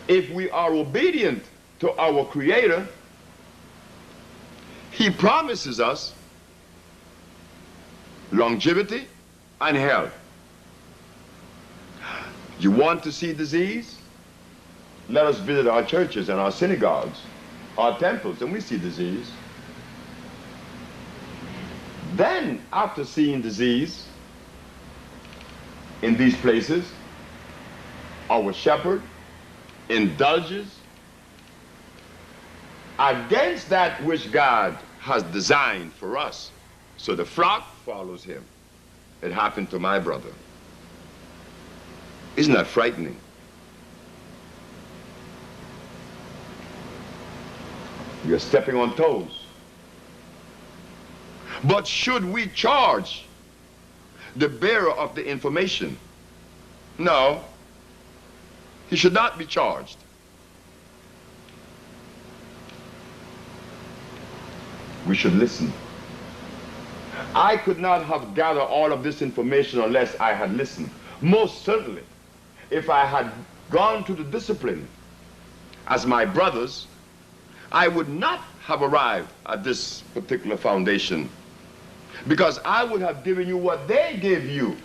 if we are obedient to our Creator, He promises us longevity and health. You want to see disease? Let us visit our churches and our synagogues, our temples, and we see disease. Then, after seeing disease in these places, our shepherd indulges against that which God has designed for us. So the flock follows him. It happened to my brother. Isn't that frightening? You're stepping on toes. But should we charge the bearer of the information? No. He should not be charged. We should listen. I could not have gathered all of this information unless I had listened. Most certainly, if I had gone to the discipline as my brothers, I would not have arrived at this particular foundation, because I would have given you what they gave you.